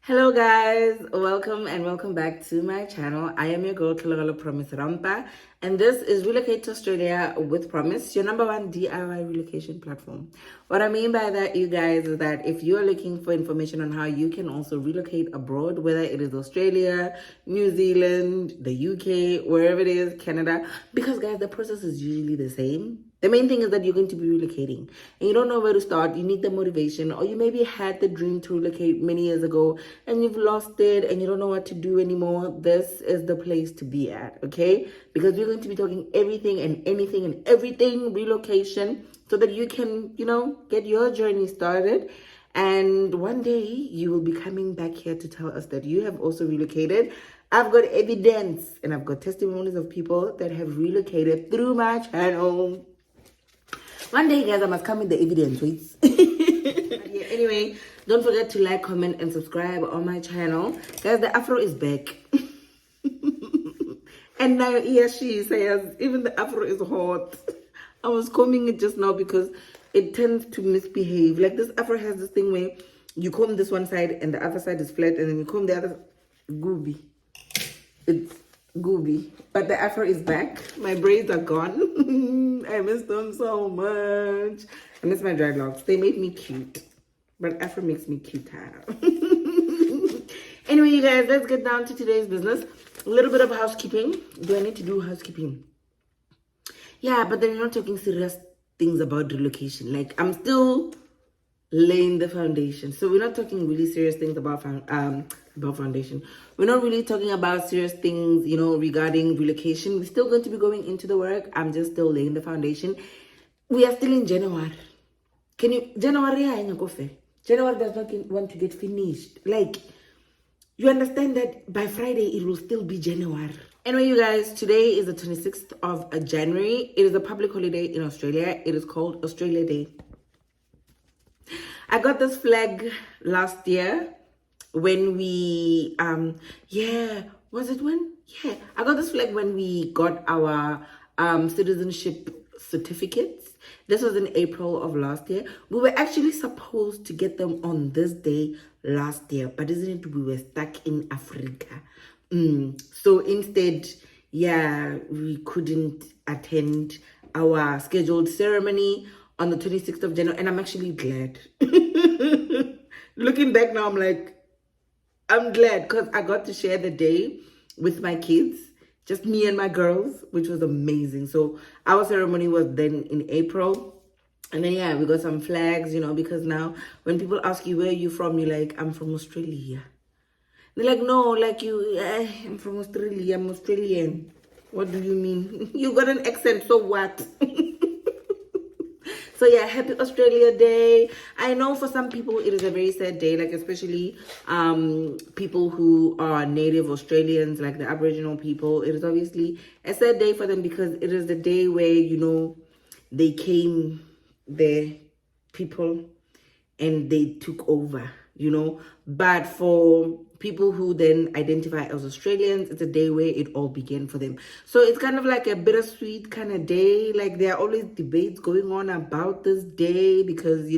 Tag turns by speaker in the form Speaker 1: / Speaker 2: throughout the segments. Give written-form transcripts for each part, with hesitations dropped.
Speaker 1: Hello guys, welcome back to my channel. I am your girl Kilogalo Promise Rampa, and this is Relocate to Australia with Promise, your number one DIY relocation platform. What I mean by that, you guys, is that if you are looking for information on how you can also relocate abroad, whether it is Australia, New Zealand, the UK, wherever it is, Canada, because guys, the process is usually the same. The main thing is that you're going to be relocating and you don't know where to start. You need the motivation, or you maybe had the dream to relocate many years ago and you've lost it and you don't know what to do anymore. This is the place to be at, okay? Because we're going to be talking everything and anything and everything relocation so that you can, get your journey started. And one day you will be coming back here to tell us that you have also relocated. I've got evidence and I've got testimonies of people that have relocated through my channel. One day, guys, I must come with the evidence, wait. Yeah, anyway, don't forget to like, comment, and subscribe on my channel. Guys, the afro is back. And now, she says, even the afro is hot. I was combing it just now because it tends to misbehave. Like, this afro has this thing where you comb this one side and the other side is flat, and then you comb the other. Gooby. It's gooby. But the afro is back. My braids are gone. I miss them so much. I miss my dreadlocks. They made me cute. But afro makes me cuter. Anyway, you guys, let's get down to today's business. A little bit of housekeeping. Do I need to do housekeeping? Yeah, but then you're not talking serious things about relocation. Like, I'm still laying the foundation. So we're not talking really serious things about foundation. We're not really talking about serious things, regarding relocation. We're still going to be going into the work. I'm just still laying the foundation. We are still in January. January does not want to get finished. Like, you understand that by Friday, it will still be January. Anyway, you guys, today is the 26th of January. It is a public holiday in Australia. It is called Australia Day. I got this flag last year when we, was it when? Yeah, I got this flag when we got our citizenship certificates. This was in April of last year. We were actually supposed to get them on this day last year, but isn't it, we were stuck in Africa. So instead, we couldn't attend our scheduled ceremony on the 26th of January, and I'm actually glad. Looking back now, I'm glad because I got to share the day with my kids, just me and my girls, which was amazing. So our ceremony was then in April. And then, we got some flags, because now when people ask you, where are you from? You're like, I'm from Australia. They're like, no, I'm from Australia. I'm Australian. What do you mean? You got an accent, so what? So happy Australia Day. I know for some people it is a very sad day, especially people who are native Australians, like the Aboriginal people. It is obviously a sad day for them because it is the day where, they came, the people, and they took over, But for people who then identify as Australians, it's a day where it all began for them. So it's kind of like a bittersweet kind of day. Like, there are always debates going on about this day because,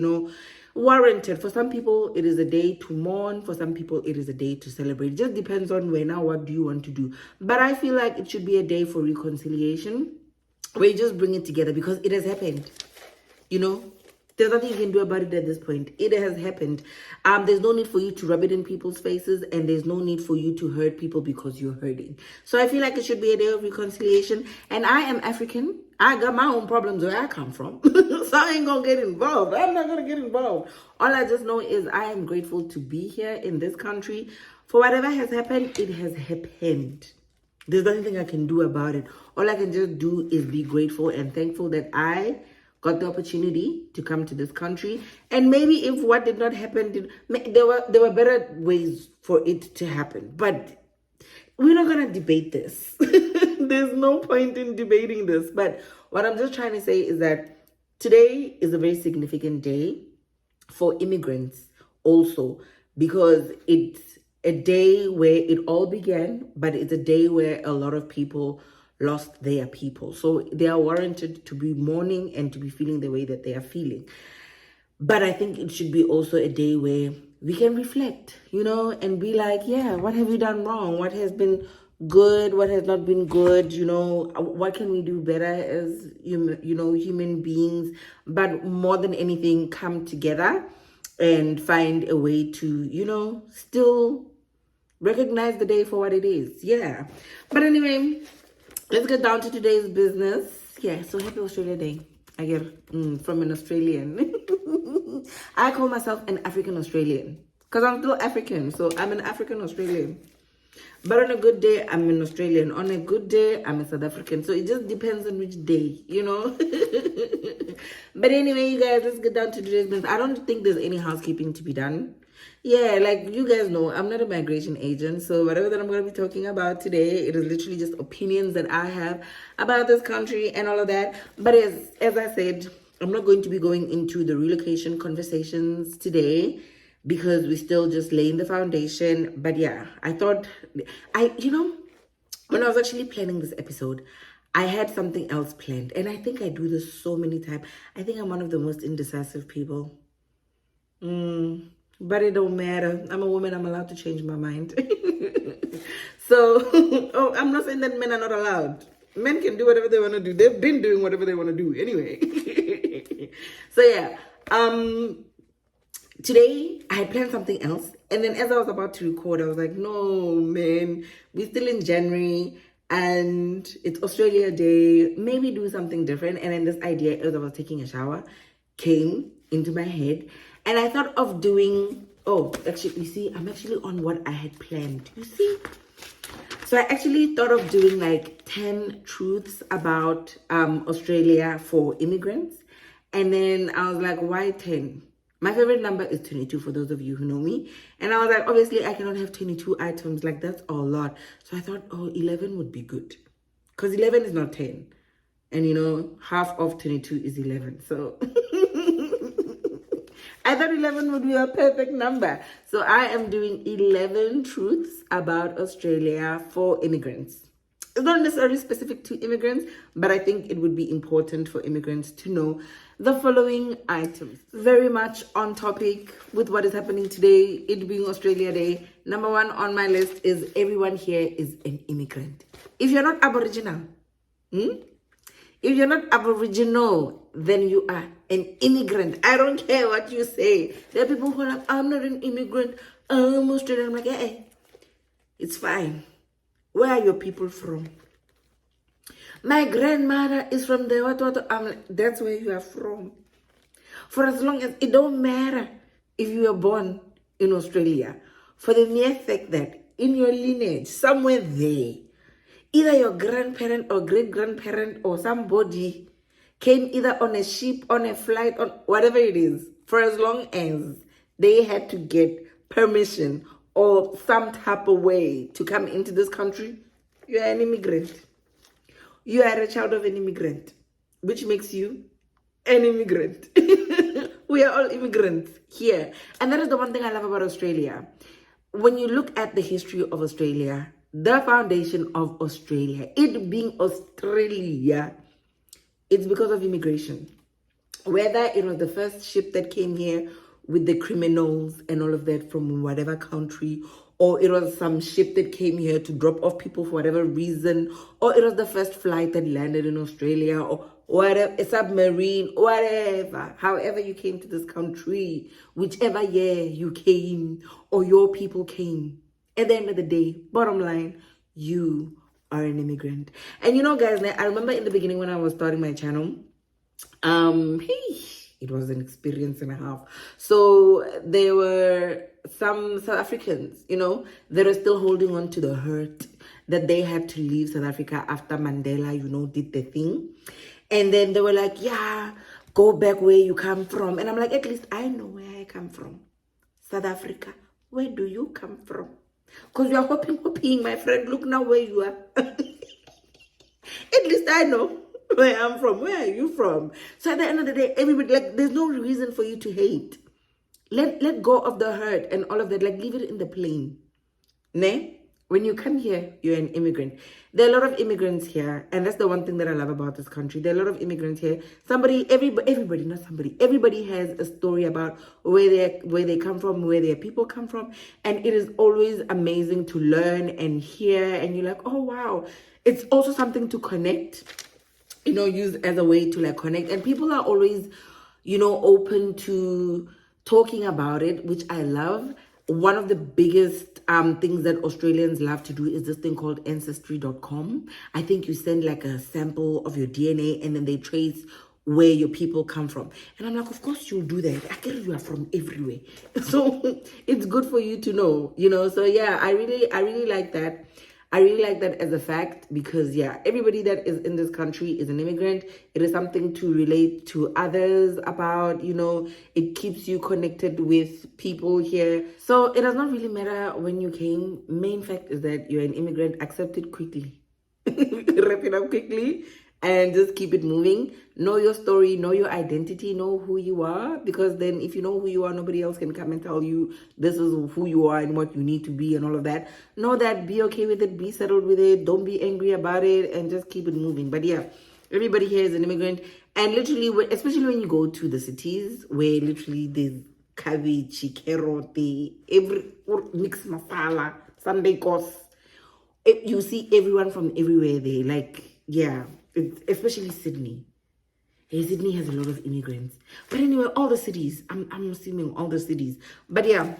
Speaker 1: warranted. For some people, it is a day to mourn. For some people, it is a day to celebrate. It just depends on what do you want to do. But I feel like it should be a day for reconciliation, where you just bring it together because it has happened, There's nothing you can do about it at this point. It has happened. There's no need for you to rub it in people's faces, and there's no need for you to hurt people because you're hurting. So I feel like it should be a day of reconciliation. And I am African. I got my own problems where I come from. So I ain't gonna get involved. I'm not gonna get involved. All I just know is I am grateful to be here in this country. For whatever has happened, it has happened. There's nothing I can do about it. All I can just do is be grateful and thankful that I got the opportunity to come to this country. And maybe if what did not happen, there were better ways for it to happen. But we're not going to debate this. There's no point in debating this. But what I'm just trying to say is that today is a very significant day for immigrants also, because it's a day where it all began, but it's a day where a lot of people lost their people. So they are warranted to be mourning and to be feeling the way that they are feeling. But I think it should be also a day where we can reflect, and be like, yeah, what have we done wrong? What has been good? What has not been good? What can we do better as, human beings? But more than anything, come together and find a way to, still recognize the day for what it is. Yeah. But anyway, let's get down to today's business. Yeah, so happy Australia Day. I get from an Australian. I call myself an African Australian because I'm still African. So I'm an African Australian. But on a good day, I'm an Australian. On a good day, I'm a South African. So it just depends on which day, But anyway, you guys, let's get down to today's business. I don't think there's any housekeeping to be done. Yeah, like you guys know, I'm not a migration agent. So whatever that I'm going to be talking about today, it is literally just opinions that I have about this country and all of that. But as I said, I'm not going to be going into the relocation conversations today because we're still just laying the foundation. But yeah, I thought, when I was actually planning this episode, I had something else planned. And I think I do this so many times. I think I'm one of the most indecisive people. But it don't matter. I'm a woman. I'm allowed to change my mind. So, I'm not saying that men are not allowed. Men can do whatever they want to do. They've been doing whatever they want to do anyway. So yeah, today I had planned something else. And then as I was about to record, I was like, no, man, we're still in January and it's Australia Day. Maybe do something different. And then this idea, as I was taking a shower, came into my head. And I thought of doing, actually, you see, I'm actually on what I had planned. You see? So I actually thought of doing like 10 truths about Australia for immigrants. And then I was like, why 10? My favorite number is 22 for those of you who know me. And I was like, obviously, I cannot have 22 items. Like, that's a lot. So I thought, 11 would be good. Because 11 is not 10. And, half of 22 is 11. So I thought 11 would be a perfect number. So I am doing 11 truths about Australia for immigrants. It's not necessarily specific to immigrants, but I think it would be important for immigrants to know the following items. Very much on topic with what is happening today, it being Australia Day. Number 1 on my list is everyone here is an immigrant. If you're not Aboriginal, if you're not Aboriginal, then you are an immigrant. I don't care what you say. There are people who are like, I'm not an immigrant, I'm Australian. I'm like, hey, it's fine. Where are your people from? My grandmother is from there. I'm like, that's where you are from. For as long as, it don't matter if you were born in Australia. For the mere fact that in your lineage, somewhere there, either your grandparent or great-grandparent or somebody came either on a ship, on a flight, on whatever it is, for as long as they had to get permission or some type of way to come into this country, you are an immigrant. You are a child of an immigrant, which makes you an immigrant. We are all immigrants here. And that is the one thing I love about Australia. When you look at the history of Australia, the foundation of Australia, it being Australia, it's because of immigration. Whether it was the first ship that came here with the criminals and all of that from whatever country, or it was some ship that came here to drop off people for whatever reason, or it was the first flight that landed in Australia, or whatever, a submarine, whatever, however you came to this country, whichever year you came or your people came, at the end of the day, bottom line, you are an immigrant. And guys, I remember in the beginning when I was starting my channel, it was an experience and a half. So there were some South Africans, that are still holding on to the hurt that they had to leave South Africa after Mandela, did the thing. And then they were like, yeah, go back where you come from. And I'm like, at least I know where I come from. South Africa, where do you come from? Because you are hoping, my friend. Look now where you are. At least I know where I'm from. Where are you from? So at the end of the day, everybody, there's no reason for you to hate. Let go of the hurt and all of that. Leave it in the plane. Ne? when you come here, you're an immigrant. There are a lot of immigrants here, and that's the one thing that I love about this country. There are a lot of immigrants here. Everybody has a story about where they come from, where their people come from, and it is always amazing to learn and hear. And you're like, oh wow, it's also something to connect. Use as a way to like connect, and people are always, open to talking about it, which I love. One of the biggest things that Australians love to do is this thing called ancestry.com. I think you send like a sample of your DNA and then they trace where your people come from. And I'm like, of course you'll do that. I get you are from everywhere. So it's good for you to know, So yeah, I really like that. I really like that as a fact because, yeah, everybody that is in this country is an immigrant. It is something to relate to others about, it keeps you connected with people here. So it does not really matter when you came. Main fact is that you're an immigrant. Accept it quickly. Wrap it up quickly and just keep it moving. Know your story, know your identity, know who you are, because then if you know who you are, nobody else can come and tell you this is who you are and what you need to be and all of that. Know that, be okay with it, be settled with it, don't be angry about it, and just keep it moving. But yeah, everybody here is an immigrant, and literally, especially when you go to the cities where literally there's cabbage, carrot, every mixed masala, Sunday course, you see everyone from everywhere there. Like, yeah, especially Sydney. Hey, Sydney has a lot of immigrants. But anyway, all the cities, I'm assuming all the cities. But yeah,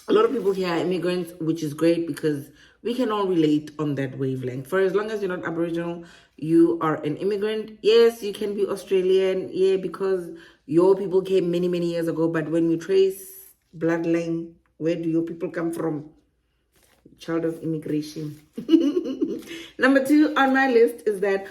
Speaker 1: a lot of people here are immigrants, which is great because we can all relate on that wavelength. For as long as you're not Aboriginal, you are an immigrant. Yes, you can be Australian, yeah, because your people came many, many years ago. But when you trace bloodline, where do your people come from? Child of immigration. Number 2 on my list is that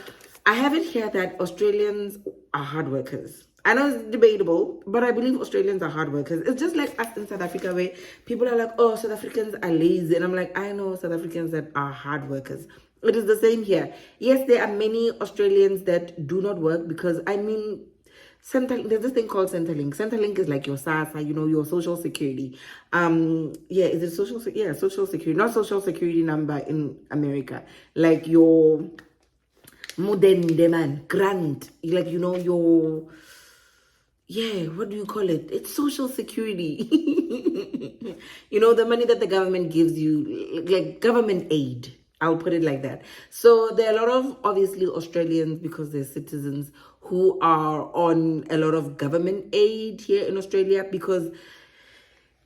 Speaker 1: I have it here that Australians are hard workers. I know it's debatable, but I believe Australians are hard workers. It's just like us in South Africa where people are like, oh, South Africans are lazy. And I'm like, I know South Africans that are hard workers. It is the same here. Yes, there are many Australians that do not work because, there's this thing called Centrelink. Centrelink is like your SASA, your social security. Is it social security, not social security number in America. Like your modern demand grant, like your what do you call it? It's social security. The money that the government gives you, like government aid, I'll put it like that. So there are a lot of obviously Australians, because they're citizens, who are on a lot of government aid here in Australia because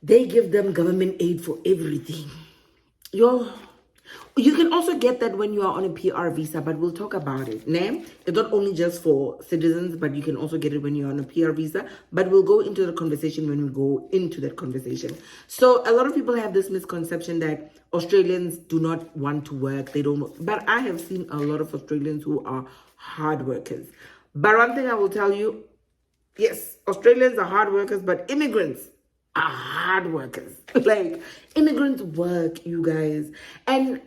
Speaker 1: they give them government aid for everything. You can also get that when you are on a PR visa, but we'll talk about it. It's not only just for citizens, but you can also get it when you're on a PR visa. But we'll go into the conversation when we go into that conversation. So a lot of people have this misconception that Australians do not want to work. They don't. But I have seen a lot of Australians who are hard workers. But one thing I will tell you, yes, Australians are hard workers, but immigrants are hard workers. Like, immigrants work, you guys. And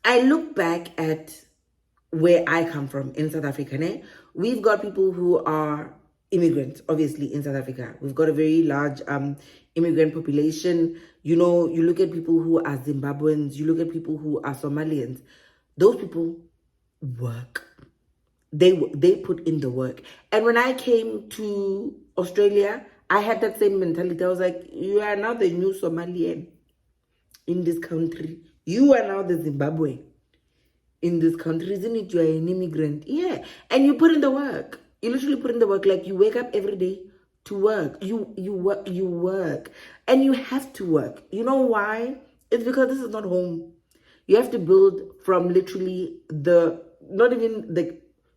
Speaker 1: I look back at where I come from in South Africa. We've got people who are immigrants, obviously, in South Africa. We've got a very large immigrant population. You look at people who are Zimbabweans, you look at people who are Somalians. Those people work. They put in the work. And when I came to Australia, I had that same mentality. I was like, you are now the new Somalian in this country. You are now the Zimbabwe in this country. Isn't it? You are an immigrant. Yeah. And you put in the work. You literally put in the work. Like, you wake up every day to work. You work. And you have to work. You know why? It's because this is not home. You have to build from literally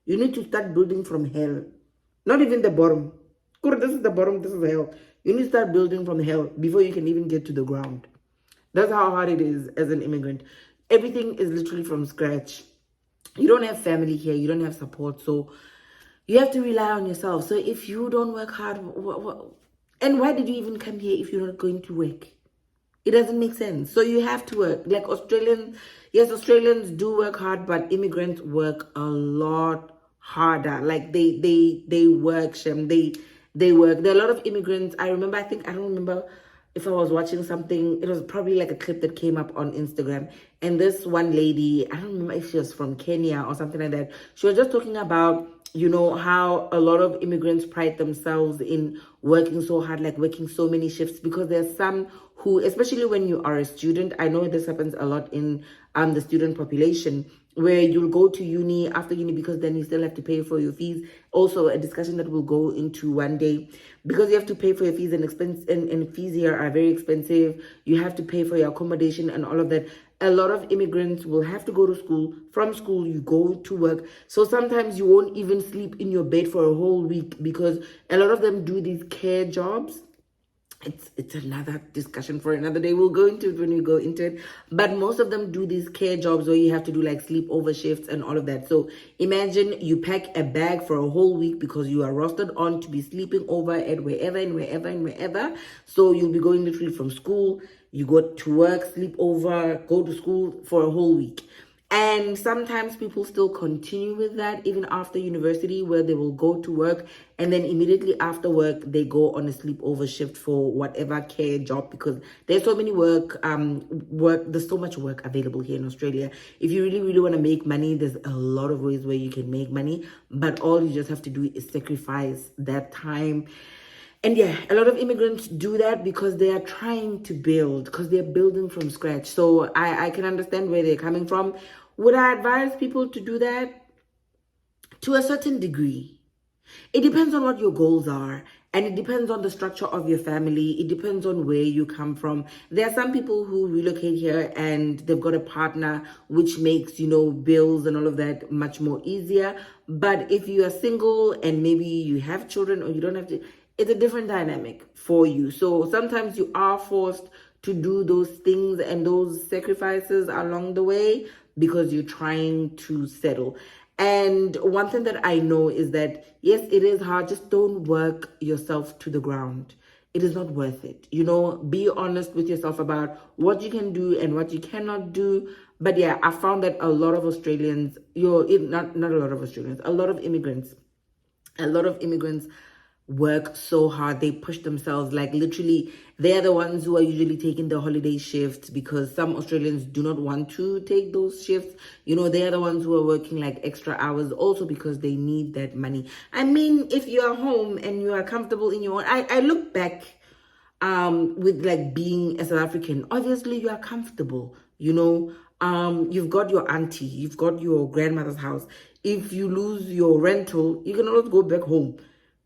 Speaker 1: you need to start building from hell. Not even the bottom. This is the bottom, this is hell. You need to start building from hell before you can even get to the ground. That's how hard it is as an immigrant. Everything is literally from scratch. You don't have family here. You don't have support. So you have to rely on yourself. So if you don't work hard, and why did you even come here if you're not going to work? It doesn't make sense. So you have to work. Like Australians do work hard, but immigrants work a lot harder. Like they work, Shem. They work. There are a lot of immigrants. I don't remember if I was watching something, it was probably like a clip that came up on Instagram. And this one lady, I don't remember if she was from Kenya or something like that. She was just talking about, you know, how a lot of immigrants pride themselves in working so hard, like working so many shifts, because there's some who, especially when you are a student, I know this happens a lot in the student population, where you'll go to uni after uni because then you still have to pay for your fees. Also, a discussion that we'll go into one day, because you have to pay for your fees, and and fees here are very expensive. You have to pay for your accommodation and all of that. A lot of immigrants will have to go to school. From school, you go to work. So sometimes you won't even sleep in your bed for a whole week, because a lot of them do these care jobs. It's another discussion for another day. We'll go into it when we go into it. But most of them do these care jobs where you have to do like sleepover shifts and all of that. So imagine you pack a bag for a whole week because you are rostered on to be sleeping over at wherever and wherever and wherever. So you'll be going literally from school, you go to work, sleep over, go to school for a whole week. And sometimes people still continue with that even after university, where they will go to work and then immediately after work they go on a sleepover shift for whatever care job, because there's so many there's so much work available here in Australia. If you really want to make money, there's a lot of ways where you can make money, but all you just have to do is sacrifice that time. And yeah, a lot of immigrants do that because they are trying to build, because they're building from scratch. So I can understand where they're coming from. Would I advise people to do that? To a certain degree. It depends on what your goals are, and it depends on the structure of your family. It depends on where you come from. There are some people who relocate here and they've got a partner, which makes, you know, bills and all of that much more easier. But if you are single and maybe you have children or you don't have to, it's a different dynamic for you. So sometimes you are forced to do those things and those sacrifices along the way because you're trying to settle. And one thing that I know is that, yes, it is hard. Just don't work yourself to the ground. It is not worth it. You know, be honest with yourself about what you can do and what you cannot do. But yeah, I found that a lot of Australians, not a lot of Australians, a lot of immigrants work so hard. They push themselves, like literally they're the ones who are usually taking the holiday shifts, because some Australians do not want to take those shifts. You know, they're the ones who are working like extra hours also because they need that money. I mean, if you are home and you are comfortable in your own, I look back with like being a South African, obviously you are comfortable, you know. You've got your auntie, you've got your grandmother's house. If you lose your rental, you can always go back home.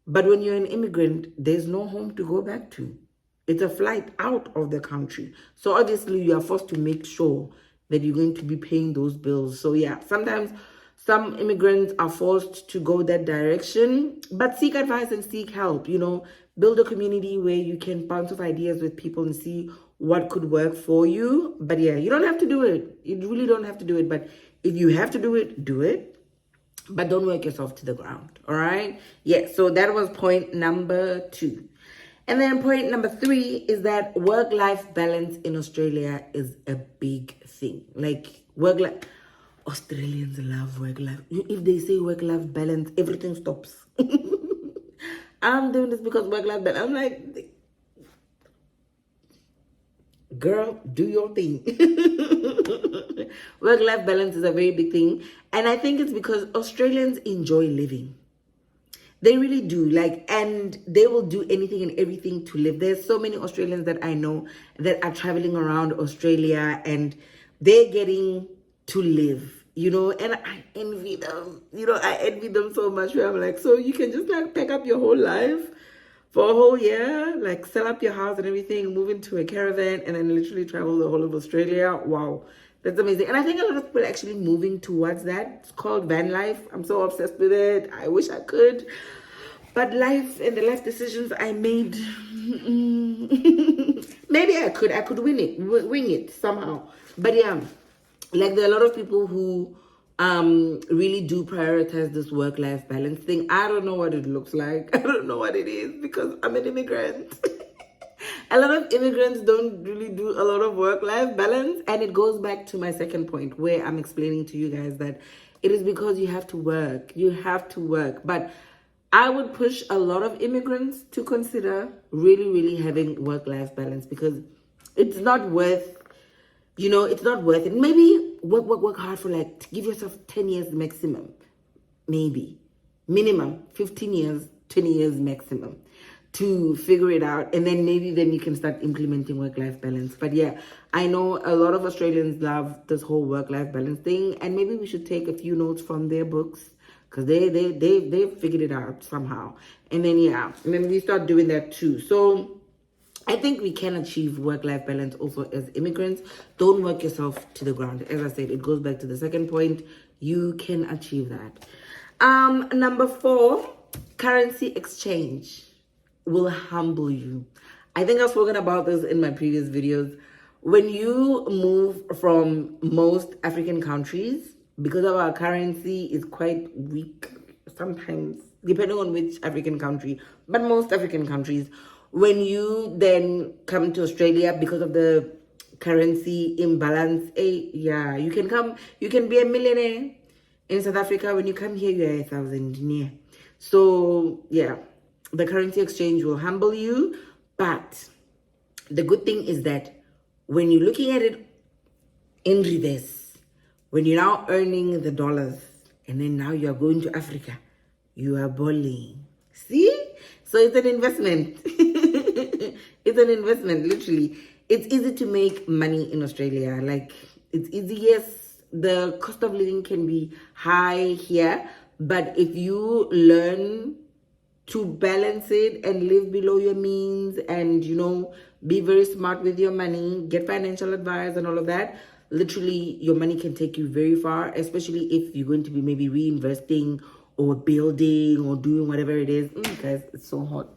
Speaker 1: But when you're an immigrant, there's no home to go back to. It's a flight out of the country. So obviously you are forced to make sure that you're going to be paying those bills. So yeah, sometimes some immigrants are forced to go that direction, but seek advice and seek help. You know, build a community where you can bounce off ideas with people and see what could work for you. But yeah, you don't have to do it. You really don't have to do it. But if you have to do it, do it. But don't work yourself to the ground, all right? Yeah, so that was point number 2. And then point number 3 is that work-life balance in Australia is a big thing. Like, Australians love work-life. If they say work-life balance, everything stops. I'm doing this because work-life balance. I'm like, girl, do your thing. Work-life balance is a very big thing. And I think it's because Australians enjoy living. They really do. And they will do anything and everything to live. There's so many Australians that I know that are traveling around Australia and they're getting to live, you know, and I envy them. You know, I envy them so much, where I'm like, so you can just like pack up your whole life for a whole year, like sell up your house and everything, move into a caravan, and then literally travel the whole of Australia. Wow, that's amazing. And I think a lot of people are actually moving towards that. It's called van life. I'm so obsessed with it. I wish I could. But life and the life decisions I made, maybe I could wing it somehow. But yeah, like there are a lot of people who really do prioritize this work-life balance thing. I don't know what it looks like. I don't know what it is because I'm an immigrant. A lot of immigrants don't really do a lot of work-life balance. And it goes back to my second point where I'm explaining to you guys that it is because you have to work. You have to work. But I would push a lot of immigrants to consider really having work-life balance, because it's not worth, it's not worth it. Maybe work hard for like, give yourself 10 years maximum, maybe minimum 15 years, 20 years maximum to figure it out, and then maybe then you can start implementing work-life balance. But yeah, I know a lot of Australians love this whole work-life balance thing, and maybe we should take a few notes from their books, because they figured it out somehow. And then and then we start doing that too. So I think we can achieve work-life balance also as immigrants. Don't work yourself to the ground. As I said, it goes back to the second point. You can achieve that. Number 4, currency exchange will humble you. I think I've spoken about this in my previous videos. When you move from most African countries, because of our currency is quite weak sometimes, depending on which African country, but most African countries, when you then come to Australia, because of the currency imbalance, you can be a millionaire in South Africa. When you come here, you're 1,000. So yeah, the currency exchange will humble you. But the good thing is that when you're looking at it in reverse, when you're now earning the dollars, and then now you're going to Africa, you are balling. See? So it's an investment. It's an investment, literally. It's easy to make money in Australia. Like, it's easy. Yes, the cost of living can be high here, but if you learn to balance it and live below your means, and be very smart with your money, get financial advice and all of that, literally your money can take you very far, especially if you're going to be maybe reinvesting or building or doing whatever it is. Guys, it's so hot.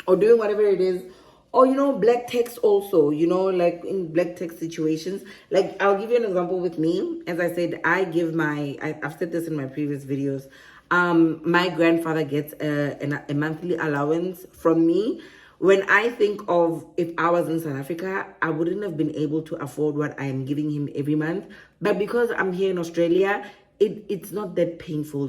Speaker 1: Or doing whatever it is. Or black tax also, like in black tax situations. Like, I'll give you an example with me. As I said, I've said this in my previous videos. My grandfather gets a monthly allowance from me. When I think of, if I was in South Africa, I wouldn't have been able to afford what I am giving him every month. But because I'm here in Australia, it's not that painful,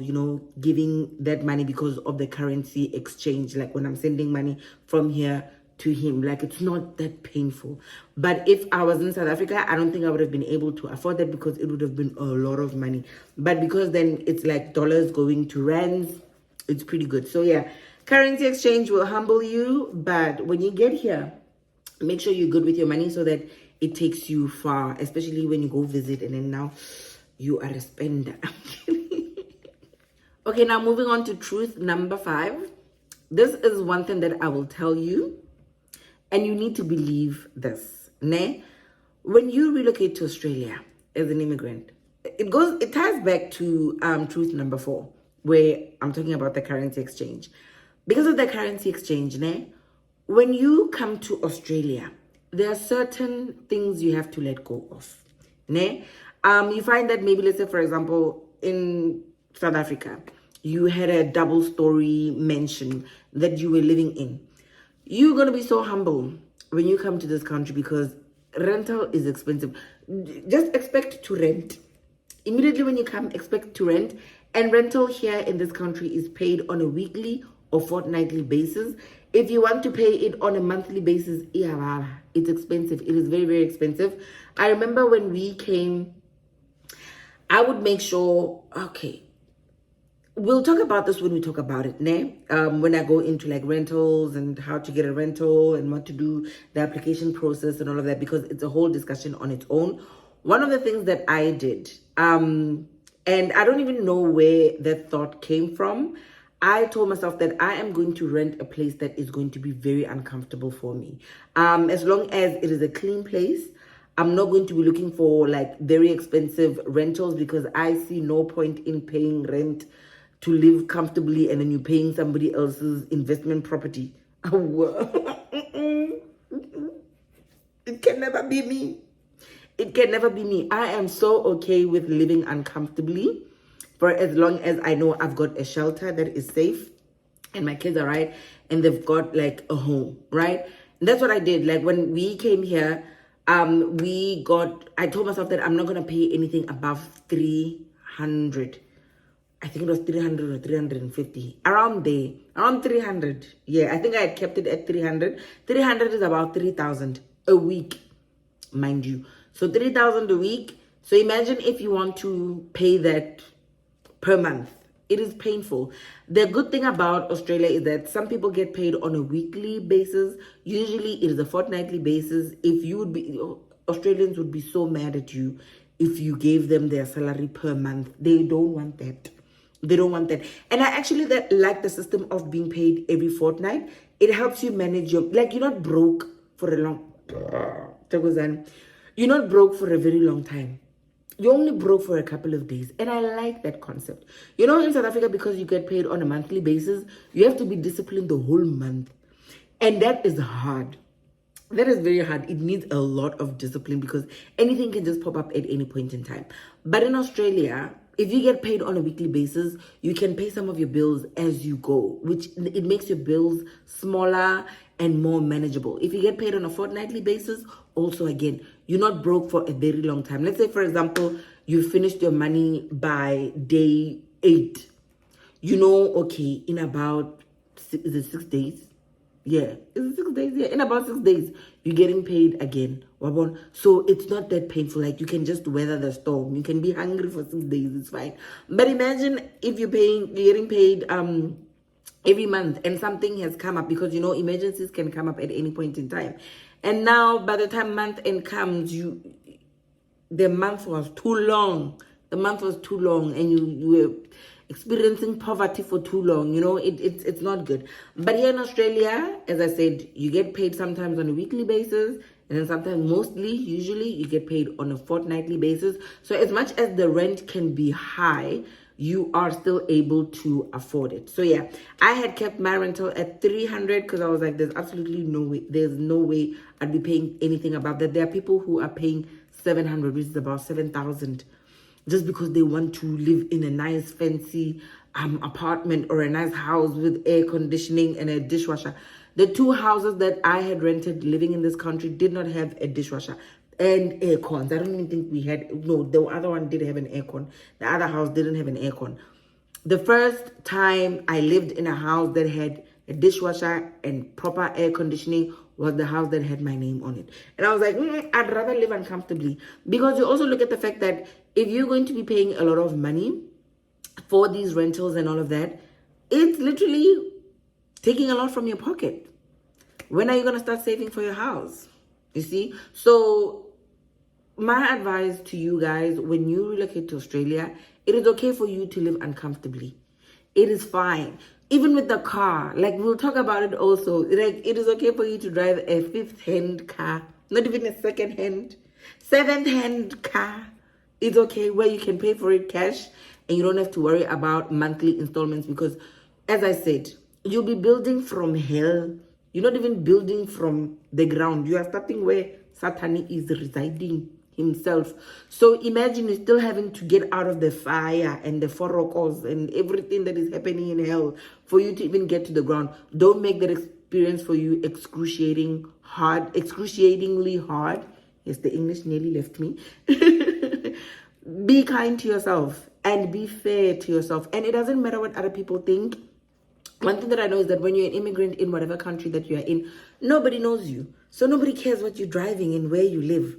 Speaker 1: giving that money because of the currency exchange. Like, when I'm sending money from here to him, like, it's not that painful. But if I was in South Africa, I don't think I would have been able to afford that, because it would have been a lot of money. But because then it's like dollars going to rands, it's pretty good. So yeah, currency exchange will humble you, but when you get here, make sure you're good with your money so that it takes you far, especially when you go visit and then now you are a spender. Okay, now moving on to truth number 5. This is one thing that I will tell you, and you need to believe this. When you relocate to Australia as an immigrant, it ties back to truth number 4, where I'm talking about the currency exchange. Because of the currency exchange, when you come to Australia, there are certain things you have to let go of. You find that maybe, let's say, for example, in South Africa, you had a double-story mansion that you were living in. You're going to be so humble when you come to this country, because rental is expensive. Just expect to rent. Immediately when you come, expect to rent. And rental here in this country is paid on a weekly or fortnightly basis. If you want to pay it on a monthly basis, it's expensive. It is very, very expensive. I remember when we came, I would make sure, okay, we'll talk about this when we talk about it, when I go into like rentals and how to get a rental and what to do, the application process and all of that, because it's a whole discussion on its own. One of the things that I did, and I don't even know where that thought came from, I told myself that I am going to rent a place that is going to be very uncomfortable for me. As long as it is a clean place, I'm not going to be looking for like very expensive rentals, because I see no point in paying rent to live comfortably and then you're paying somebody else's investment property. It can never be me. It can never be me. I am so okay with living uncomfortably for as long as I know I've got a shelter that is safe and my kids are right and they've got like a home, right? And that's what I did. Like when we came here, I told myself that I'm not going to pay anything above 300. I think it was 300 or 350, around there, around 300. Yeah, I think I had kept it at 300. 300 is about 3,000 a week, mind you. So 3,000 a week. So imagine if you want to pay that per month. It is painful. The good thing about Australia is that some people get paid on a weekly basis. Usually it is a fortnightly basis. Australians would be so mad at you if you gave them their salary per month. They don't want that. They don't want that. And I actually like the system of being paid every fortnight. It helps you manage you're not broke for a long you're not broke for a very long time. You're only broke for a couple of days. And I like that concept. In South Africa, because you get paid on a monthly basis, you have to be disciplined the whole month. And that is hard. That is very hard. It needs a lot of discipline because anything can just pop up at any point in time. But in Australia, if you get paid on a weekly basis, you can pay some of your bills as you go, which it makes your bills smaller and more manageable. If you get paid on a fortnightly basis, also again, you're not broke for a very long time. Let's say, for example, you finished your money by day 8. Okay, in about, is it 6 days? Yeah, is it 6 days? Yeah, in about 6 days, you're getting paid again. So it's not that painful. Like, you can just weather the storm. You can be hungry for 6 days. It's fine. But imagine if you're getting paid every month and something has come up, because emergencies can come up at any point in time. And now by the time month end comes, the month was too long. The month was too long, and you were experiencing poverty for too long. It's not good. But here in Australia, as I said, you get paid sometimes on a weekly basis, and then sometimes, usually you get paid on a fortnightly basis. So as much as the rent can be high, you are still able to afford it. So yeah, I had kept my rental at 300 because I was like, there's absolutely no way. There's no way I'd be paying anything above that. There are people who are paying 700, which is about 7,000, just because they want to live in a nice, fancy apartment or a nice house with air conditioning and a dishwasher. The 2 houses that I had rented living in this country did not have a dishwasher and air cons. I don't even think we had. No, the other one did have an air con. The other house didn't have an air con. The first time I lived in a house that had a dishwasher and proper air conditioning was the house that had my name on it. And I was like, I'd rather live uncomfortably. Because you also look at the fact that if you're going to be paying a lot of money for these rentals and all of that, it's literally taking a lot from your pocket. When are you going to start saving for your house? You see? So my advice to you guys, when you relocate to Australia, it is okay for you to live uncomfortably. It is fine. Even with the car, like we'll talk about it also. Like, it is okay for you to drive a 5th-hand car, not even a 2nd-hand, 7th-hand car. It's okay, where you can pay for it cash and you don't have to worry about monthly installments, because, as I said, you'll be building from hell. You're not even building from the ground. You are starting where Satan is residing himself. So imagine you're still having to get out of the fire and the forokos and everything that is happening in hell for you to even get to the ground. Don't make that experience for you excruciatingly hard. Yes, the English nearly left me. Be kind to yourself and be fair to yourself. And it doesn't matter what other people think. One thing that I know is that when you're an immigrant in whatever country that you are in, nobody knows you. So nobody cares what you're driving and where you live.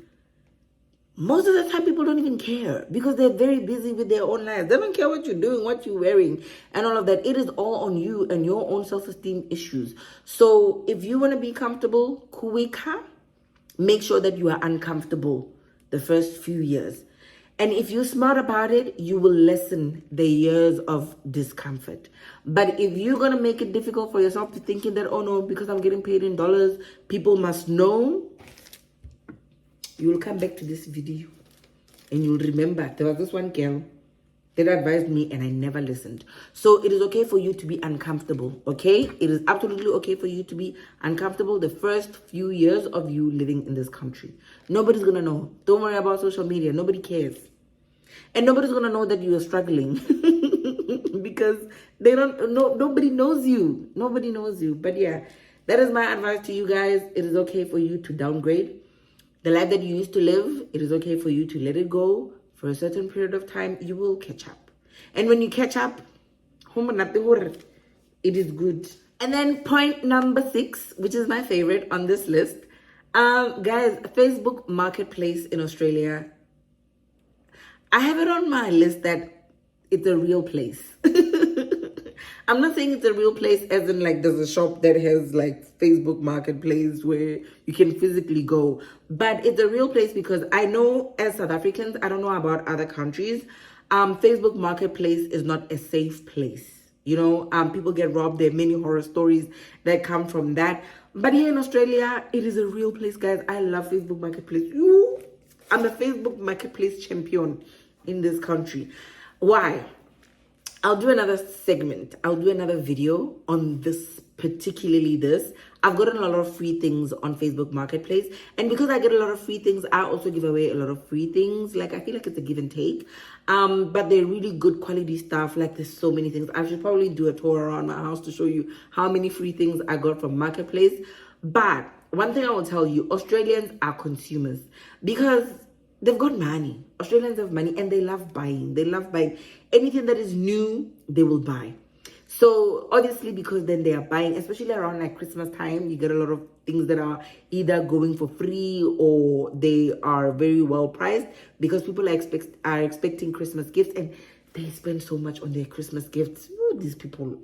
Speaker 1: Most of the time, people don't even care because they're very busy with their own lives. They don't care what you're doing, what you're wearing, and all of that. It is all on you and your own self-esteem issues. So if you want to be comfortable, kuwika, make sure that you are uncomfortable the first few years. And if you're smart about it, you will lessen the years of discomfort. But if you're going to make it difficult for yourself to thinking that, oh no, because I'm getting paid in dollars, people must know, you will come back to this video and you'll remember there was this one girl that advised me and I never listened. So it is okay for you to be uncomfortable, okay? It is absolutely okay for you to be uncomfortable the first few years of you living in this country. Nobody's going to know. Don't worry about social media. Nobody cares. And nobody's going to know that you are struggling because they don't know. Nobody knows you. Nobody knows you. But yeah, that is my advice to you guys. It is okay for you to downgrade. The life that you used to live, it is okay for you to let it go. For a certain period of time, you will catch up. And when you catch up, it is good. And then point number 6, which is my favorite on this list. Guys, Facebook Marketplace in Australia. I have it on my list that it's a real place. I'm not saying it's a real place as in like there's a shop that has like Facebook Marketplace where you can physically go. But it's a real place because I know as South Africans, I don't know about other countries, Facebook Marketplace is not a safe place. You know, people get robbed. There are many horror stories that come from that. But here in Australia, it is a real place, guys. I love Facebook Marketplace. Ooh, I'm a Facebook Marketplace champion in this country. Why? I'll do another segment. I'll do another video on this, particularly this. I've gotten a lot of free things on Facebook Marketplace. And because I get a lot of free things, I also give away a lot of free things. Like, I feel like it's a give and take. But they're really good quality stuff. Like, there's so many things. I should probably do a tour around my house to show you how many free things I got from Marketplace. But one thing I will tell you, Australians are consumers because they've got money. Australians have money and they love buying. They love buying. Anything that is new, they will buy. So obviously, because then they are buying, especially around like Christmas time, you get a lot of things that are either going for free or they are very well priced because people are expecting Christmas gifts and they spend so much on their Christmas gifts. Ooh, these people.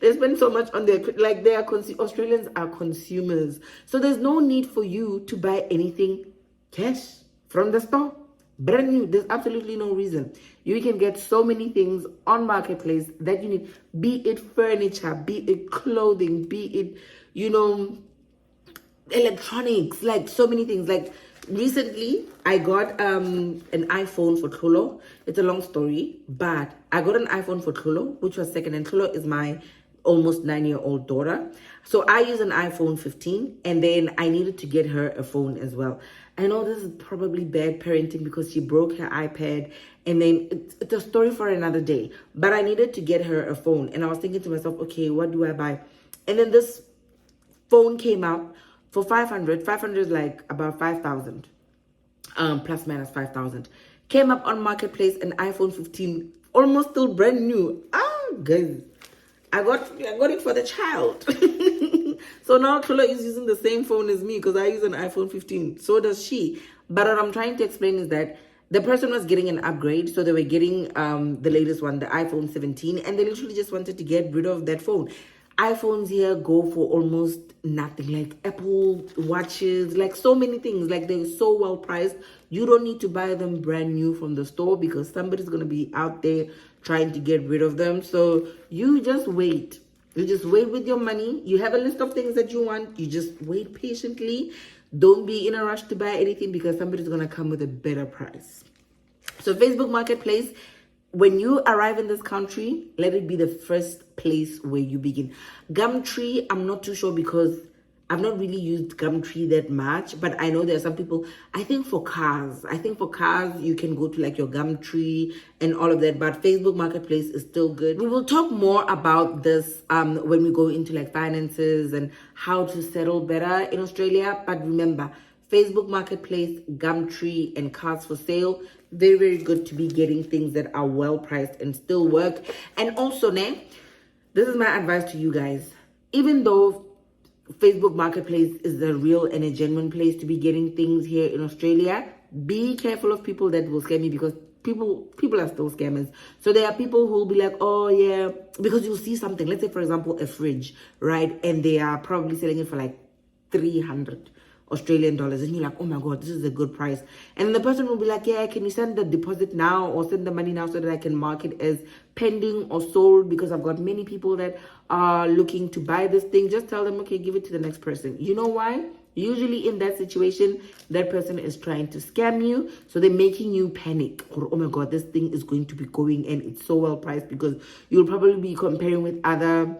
Speaker 1: They spend so much on their, like they are, Australians are consumers. So there's no need for you to buy anything cash from the store. Brand new. There's absolutely no reason. You can get so many things on Marketplace that you need, be it furniture, be it clothing, be it, you know, electronics, like so many things. Like recently I got an iPhone for Tolo. It's a long story, but I got an iPhone for Tolo, which was second, and Tolo is my almost 9-year-old daughter. So I use an iPhone 15 and then I needed to get her a phone as well. I know this is probably bad parenting because she broke her iPad and then it's a story for another day. But I needed to get her a phone and I was thinking to myself, okay, what do I buy? And then this phone came out for 500. 500 is like about 5,000, plus minus 5,000. Came up on Marketplace, an iPhone 15, almost still brand new. Guys, I got it for the child. So now Tula is using the same phone as me because I use an iPhone 15. So does she. But what I'm trying to explain is that the person was getting an upgrade. So they were getting the latest one, the iPhone 17. And they literally just wanted to get rid of that phone. iPhones here go for almost nothing. Like Apple Watches, like so many things. Like they're so well priced. You don't need to buy them brand new from the store because somebody's going to be out there trying to get rid of them. So you just wait. You just wait with your money. You have a list of things that you want. You just wait patiently. Don't be in a rush to buy anything because somebody's going to come with a better price. So Facebook Marketplace, when you arrive in this country, let it be the first place where you begin. Gumtree, I'm not too sure because I've not really used Gumtree that much, but I know there are some people, I think for cars, you can go to like your Gumtree and all of that, but Facebook Marketplace is still good. We will talk more about this when we go into like finances and how to settle better in Australia. But remember, Facebook Marketplace, Gumtree, and Cars for Sale, very, very good to be getting things that are well priced and still work. And also, this is my advice to you guys. Even though Facebook Marketplace is a real and a genuine place to be getting things here in Australia, be careful of people that will scam you because people are still scammers. So there are people who will be like, oh yeah, because you'll see something, let's say for example a fridge, right, and they are probably selling it for like 300 Australian dollars, and you're like, oh my god, this is a good price. And the person will be like, yeah, can you send the deposit now or send the money now so that I can mark it as pending or sold because I've got many people that are looking to buy this thing. Just tell them, okay, give it to the next person. You know why? Usually in that situation, that person is trying to scam you. So they're making you panic. Or, oh my god, this thing is going to be going and it's so well priced because you'll probably be comparing with other,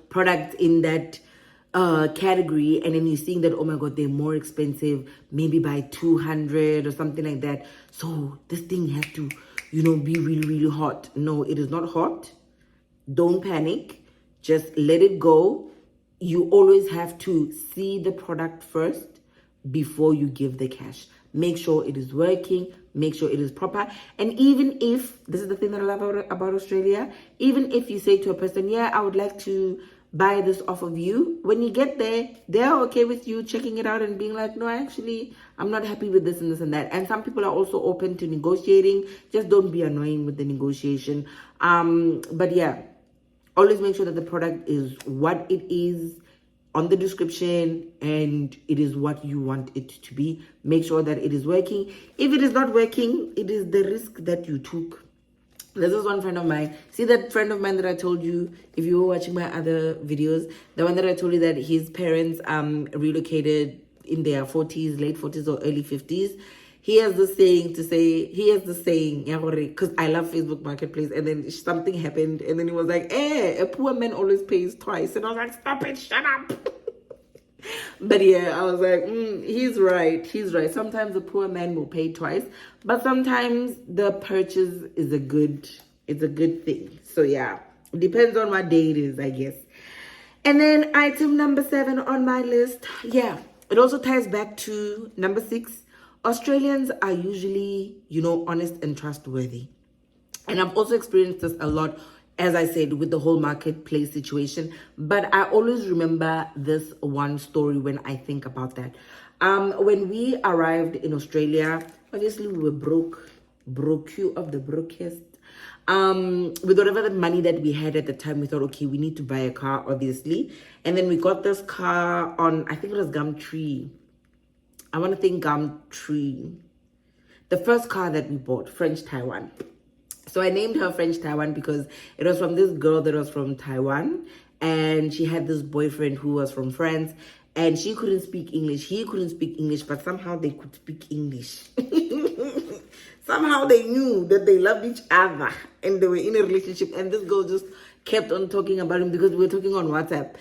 Speaker 1: products in that category, and then you're seeing that, oh my god, they're more expensive, maybe by 200 or something like that. So this thing has to, be really, really hot. No, it is not hot. Don't panic. Just let it go. You always have to see the product first before you give the cash. Make sure it is working. make sure it is proper. And even if, this is the thing that I love about Australia, even if you say to a person, yeah, I would like to buy this off of you, when you get there, they're okay with you checking it out and being like, no, actually, I'm not happy with this and this and that. And some people are also open to negotiating. Just don't be annoying with the negotiation. But yeah, always make sure that the product is what it is on the description and it is what you want it to be. Make sure that it is working. If it is not working, it is the risk that you took. There's this one friend of mine. See that friend of mine that I told you, if you were watching my other videos, the one that I told you that his parents relocated in their 40s, late 40s or early 50s. He has the saying, because I love Facebook Marketplace, and then something happened, and then he was like, a poor man always pays twice. And I was like, stop it, shut up. But yeah, I was like, he's right. Sometimes a poor man will pay twice, but sometimes the purchase is a good thing. So yeah, it depends on what day it is, I guess. And then item number 7 on my list, yeah, it also ties back to number 6. Australians are usually, honest and trustworthy. And I've also experienced this a lot, as I said, with the whole marketplace situation. But I always remember this one story when I think about that. When we arrived in Australia, obviously we were broke of the brokest. With whatever the money that we had at the time, we thought, okay, we need to buy a car, obviously. And then we got this car on, I think it was Gumtree. I want to think Gumtree. The first car that we bought, French Taiwan. So I named her French Taiwan because it was from this girl that was from Taiwan. And she had this boyfriend who was from France. And she couldn't speak English. He couldn't speak English, but somehow they could speak English. Somehow they knew that they loved each other and they were in a relationship. And this girl just kept on talking about him because we were talking on WhatsApp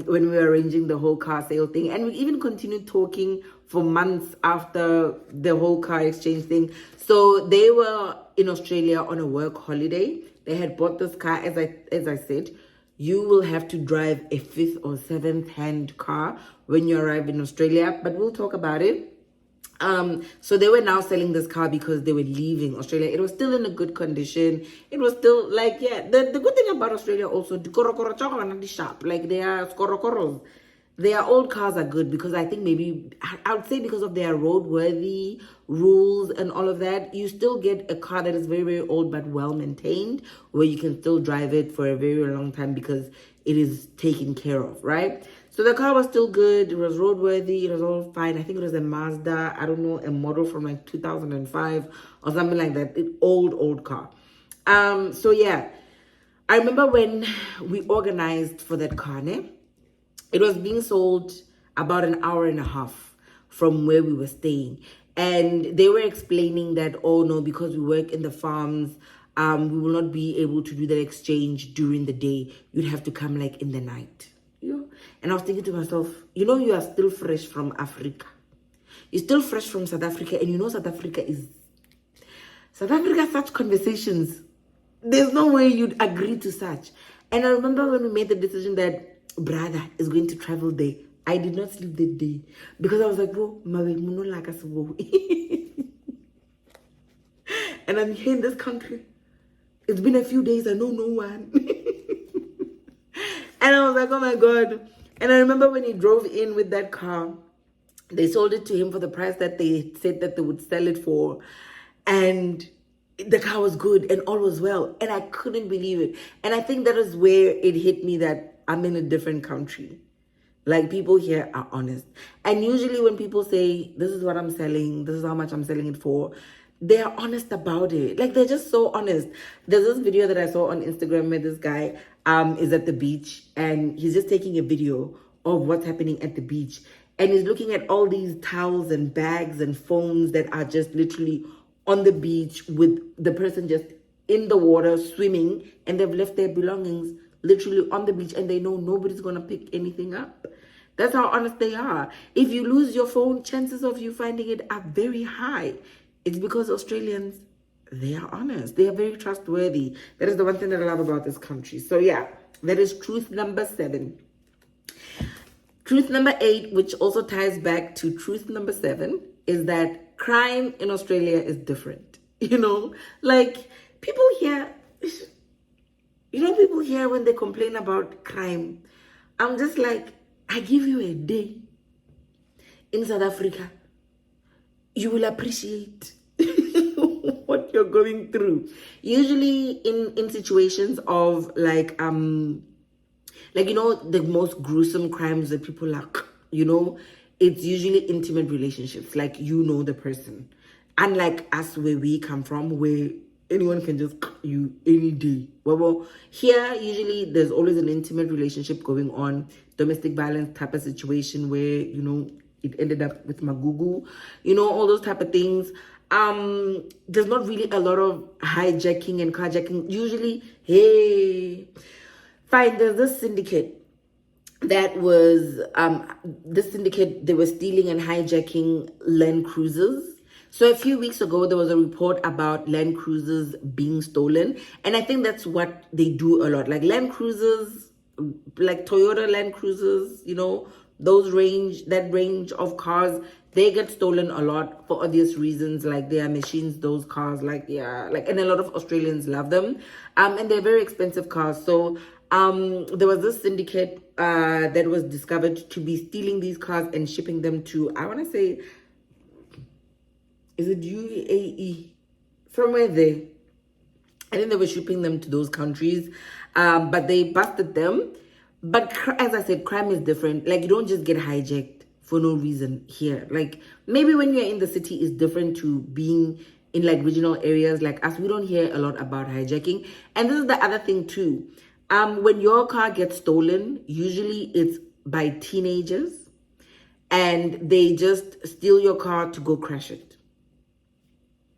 Speaker 1: when we were arranging the whole car sale thing. And we even continued talking for months after the whole car exchange thing. So they were in Australia on a work holiday. They had bought this car, as I said. You will have to drive a 5th or 7th hand car when you arrive in Australia, but we'll talk about it. So they were now selling this car because they were leaving Australia. It was still in a good condition. It was still like, yeah, the good thing about Australia also, like they are skorokoros. Their old cars are good because I think maybe, I would say because of their roadworthy rules and all of that, you still get a car that is very, very old but well maintained, where you can still drive it for a very, very long time because it is taken care of, right? So the car was still good. It was roadworthy. It was all fine. I think it was a Mazda, I don't know, a model from like 2005 or something like that. An old car. So yeah, I remember when we organized for that car, it was being sold about an hour and a half from where we were staying. And they were explaining that, oh no, because we work in the farms, we will not be able to do that exchange during the day. You'd have to come like in the night. And I was thinking to myself, you are still fresh from Africa. You're still fresh from South Africa. And South Africa has such conversations. There's no way you'd agree to such. And I remember when we made the decision that brother is going to travel there, I did not sleep that day because I was like, and I'm here in this country. It's been a few days, I know no one. And I was like, oh my God. And I remember when he drove in with that car, they sold it to him for the price that they said that they would sell it for. And the car was good and all was well. And I couldn't believe it. And I think that is where it hit me that I'm in a different country. Like, people here are honest. And usually when people say, this is what I'm selling, this is how much I'm selling it for, they are honest about it. Like, they're just so honest. There's this video that I saw on Instagram where this guy is at the beach and he's just taking a video of what's happening at the beach. And he's looking at all these towels and bags and phones that are just literally on the beach with the person just in the water swimming, and they've left their belongings literally on the beach and they know nobody's going to pick anything up. That's how honest they are. If you lose your phone, chances of you finding it are very high. It's because Australians, they are honest. They are very trustworthy. That is the one thing that I love about this country. So yeah, that is truth number 7. Truth number 8, which also ties back to truth number 7, is that crime in Australia is different. You know, like people here, people here when they complain about crime, I'm just like, I give you a day in South Africa, you will appreciate what you're going through. Usually in situations of like the most gruesome crimes that people like, it's usually intimate relationships, like the person. Unlike us where we come from, where anyone can just you any day. Well, here usually there's always an intimate relationship going on, domestic violence type of situation where it ended up with Magugu, all those type of things. There's not really a lot of hijacking and carjacking. Usually, hey, fine, there's this syndicate that was they were stealing and hijacking Land Cruisers. So a few weeks ago, there was a report about Land Cruisers being stolen. And I think that's what they do a lot. Like Land Cruisers, like Toyota Land Cruisers, that range of cars, they get stolen a lot for obvious reasons. Like they are machines, those cars, and a lot of Australians love them. And they're very expensive cars. So there was this syndicate that was discovered to be stealing these cars and shipping them to, I want to say, is it UAE? Somewhere there. I think they were shipping them to those countries, but they busted them. But as I said, crime is different. Like, you don't just get hijacked for no reason here. Like, maybe when you're in the city, it's different to being in, like, regional areas like us. We don't hear a lot about hijacking. And this is the other thing, too. When your car gets stolen, usually it's by teenagers. And they just steal your car to go crash it.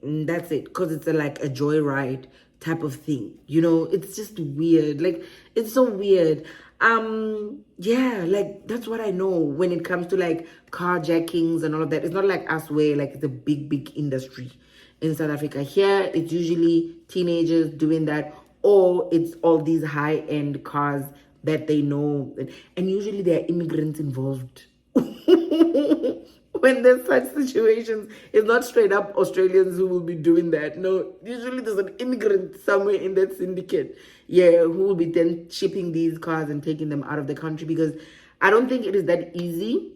Speaker 1: And that's it. Because it's like a joyride type of thing. It's just weird. Like, it's so weird. Like that's what I know when it comes to like carjackings and all of that. It's not like us where like it's a big industry in South Africa. Here it's usually teenagers doing that, or it's all these high-end cars that they know, and usually there are immigrants involved. When there's such situations, it's not straight up Australians who will be doing that. No, usually there's an immigrant somewhere in that syndicate, who will be then shipping these cars and taking them out of the country, because I don't think it is that easy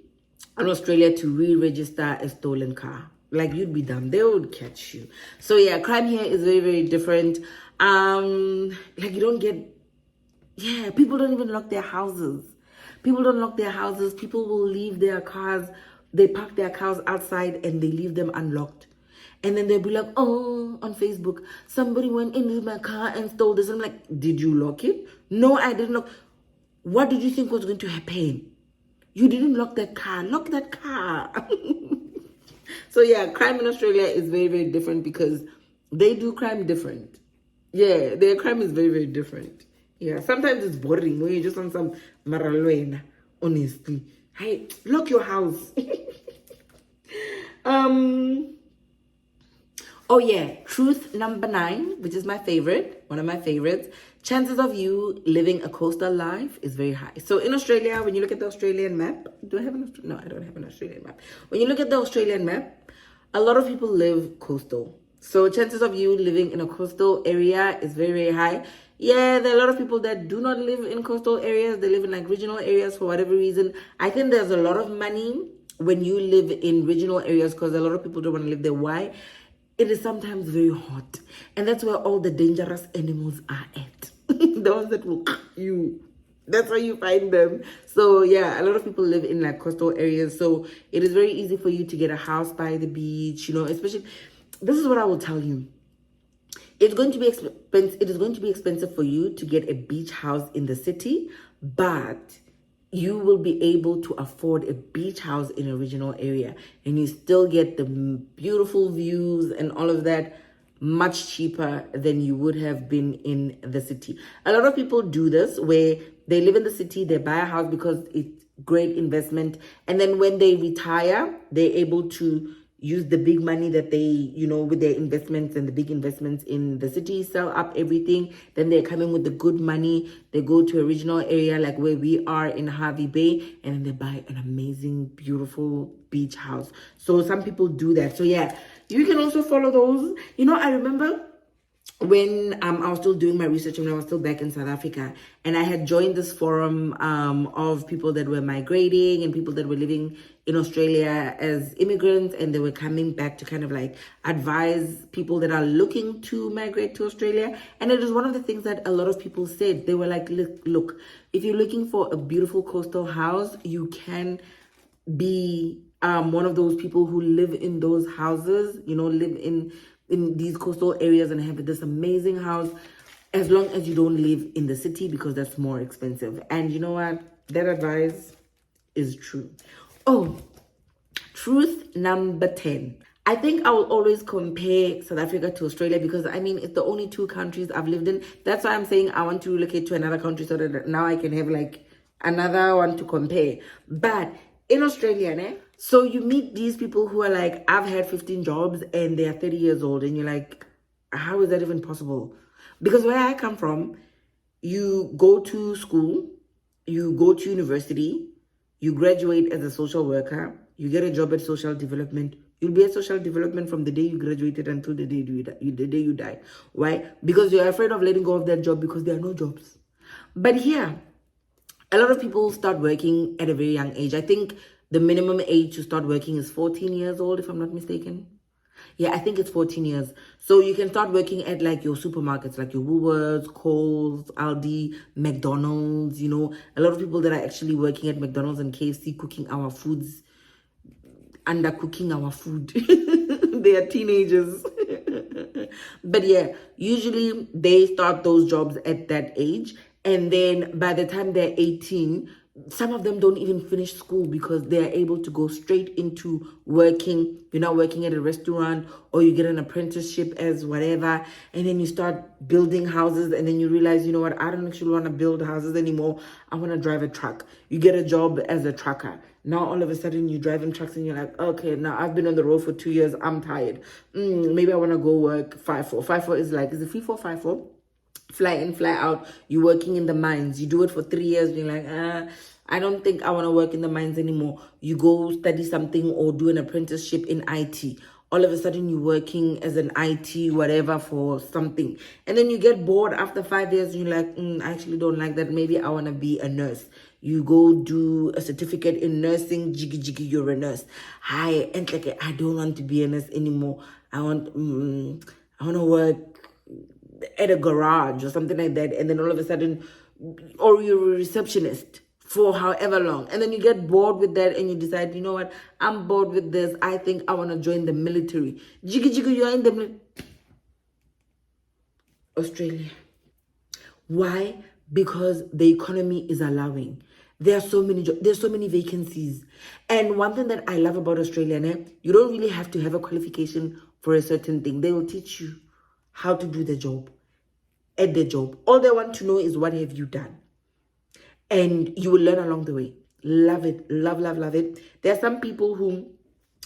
Speaker 1: in Australia to re-register a stolen car. Like, you'd be dumb. They would catch you. So yeah, crime here is very, very different. Like, you don't get, people don't even lock their houses. People don't lock their houses. People will leave their cars. They park their cars outside and they leave them unlocked. And then they'll be like, oh, on Facebook, somebody went into my car and stole this. I'm like, did you lock it? No, I didn't lock. What did you think was going to happen? You didn't lock that car. Lock that car. So yeah, crime in Australia is very, very different because they do crime different. Yeah, their crime is very, very different. Yeah, sometimes it's boring when you're just on some maralwena, honestly. Hey, lock your house. Oh yeah, truth number 9, which is my favorite, one of my favorites. Chances of you living a coastal life is very high. So in Australia, when you look at the Australian map, do I have an No, I don't have an Australian map. When you look at the Australian map, a lot of people live coastal. So chances of you living in a coastal area is very, very high. Yeah, there are a lot of people that do not live in coastal areas. They live in like regional areas for whatever reason. I think there's a lot of money when you live in regional areas because a lot of people don't want to live there. Why? It is sometimes very hot. And that's where all the dangerous animals are at. The ones that will you. That's where you find them. So yeah, a lot of people live in like coastal areas. So it is very easy for you to get a house by the beach, especially. This is what I will tell you. It's going to be expensive. It is going to be expensive for you to get a beach house in the city, but you will be able to afford a beach house in a regional area, and you still get the beautiful views and all of that much cheaper than you would have been in the city. A lot of people do this where they live in the city, they buy a house because it's great investment, and then when they retire, they're able to use the big money that they, with their investments and the big investments in the city, sell up everything. Then they're coming with the good money. They go to a regional area like where we are in Harvey Bay, and then they buy an amazing, beautiful beach house. So some people do that. So yeah, you can also follow those. I remember when I was still doing my research, when I was still back in South Africa, and I had joined this forum of people that were migrating and people that were living in Australia as immigrants, and they were coming back to kind of like advise people that are looking to migrate to Australia. And it was one of the things that a lot of people said. They were like, look, if you're looking for a beautiful coastal house, you can be one of those people who live in those houses, live in these coastal areas and have this amazing house, as long as you don't live in the city, because that's more expensive. And you know what? That advice is true. Oh, truth number 10. I think I will always compare South Africa to Australia because, it's the only two countries I've lived in. That's why I'm saying I want to relocate to another country so that now I can have like another one to compare. But in Australia, so you meet these people who are like, I've had 15 jobs and they are 30 years old. And you're like, how is that even possible? Because where I come from, you go to school, you go to university, you graduate as a social worker, you get a job at social development. You'll be at social development from the day you graduated until the day you die. Why? Because you're afraid of letting go of that job because there are no jobs. But here, a lot of people start working at a very young age. I think the minimum age to start working is 14 years old, if I'm not mistaken. Yeah, I think it's 14 years. So you can start working at like your supermarkets, like your Woolworths, Coles, Aldi, McDonald's, a lot of people that are actually working at McDonald's and KFC cooking our foods, undercooking our food. They are teenagers. But yeah, usually they start those jobs at that age. And then by the time they're 18, some of them don't even finish school because they're able to go straight into working. You're not working at a restaurant, or you get an apprenticeship as whatever. And then you start building houses, and then you realize, you know what, I don't actually want to build houses anymore. I want to drive a truck. You get a job as a trucker. Now all of a sudden you're driving trucks and you're like, okay, now I've been on the road for 2 years. I'm tired. Maybe I want to go work 5-4. 5-4 is like, is it 3-4, 5-4? Fly in, fly out. You're working in the mines. You do it for 3 years. You're like, I don't think I want to work in the mines anymore. You go study something or do an apprenticeship in IT. All of a sudden you're working as an IT whatever for something. And then you get bored after 5 years. And you're like, I actually don't like that. Maybe I want to be a nurse. You go do a certificate in nursing. Jiggy, you're a nurse. Hi, and like, I don't want to be a nurse anymore. I want to work at a garage or something like that. And then all of a sudden, or you're a receptionist for however long, and then you get bored with that and you decide, you know what, I'm bored with this. I think I want to join the military. Jiggy, you're in the military. Australia. Why? Because the economy is allowing. There are so many there's so many vacancies. And one thing that I love about Australia, you don't really have to have a qualification for a certain thing. They will teach you how to do the job, at the job. All they want to know is what have you done. And you will learn along the way. Love it. Love it. There are some people who,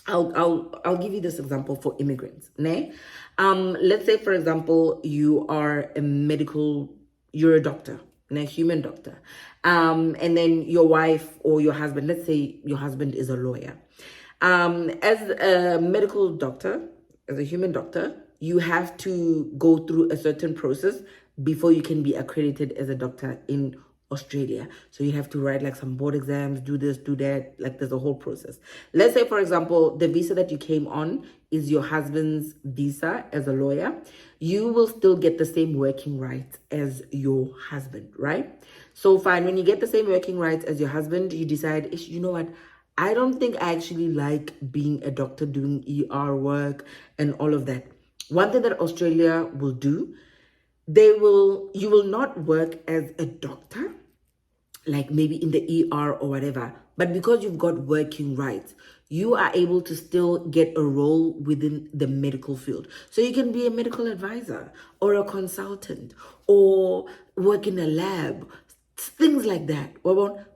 Speaker 1: I'll give you this example for immigrants. Let's say, for example, you're a doctor, a human doctor. And then your wife or your husband, let's say your husband is a lawyer. As a medical doctor, as a human doctor, you have to go through a certain process before you can be accredited as a doctor in Australia. So you have to write like some board exams, do this, do that. Like there's a whole process. Let's say, for example, the visa that you came on is your husband's visa as a lawyer. You will still get the same working rights as your husband, right? So fine, when you get the same working rights as your husband, you decide, you know what, I don't think I actually like being a doctor, doing ER work and all of that. One thing that Australia will do, you will not work as a doctor, like maybe in the ER or whatever, but because you've got working rights, you are able to still get a role within the medical field. So you can be a medical advisor or a consultant or work in a lab, things like that.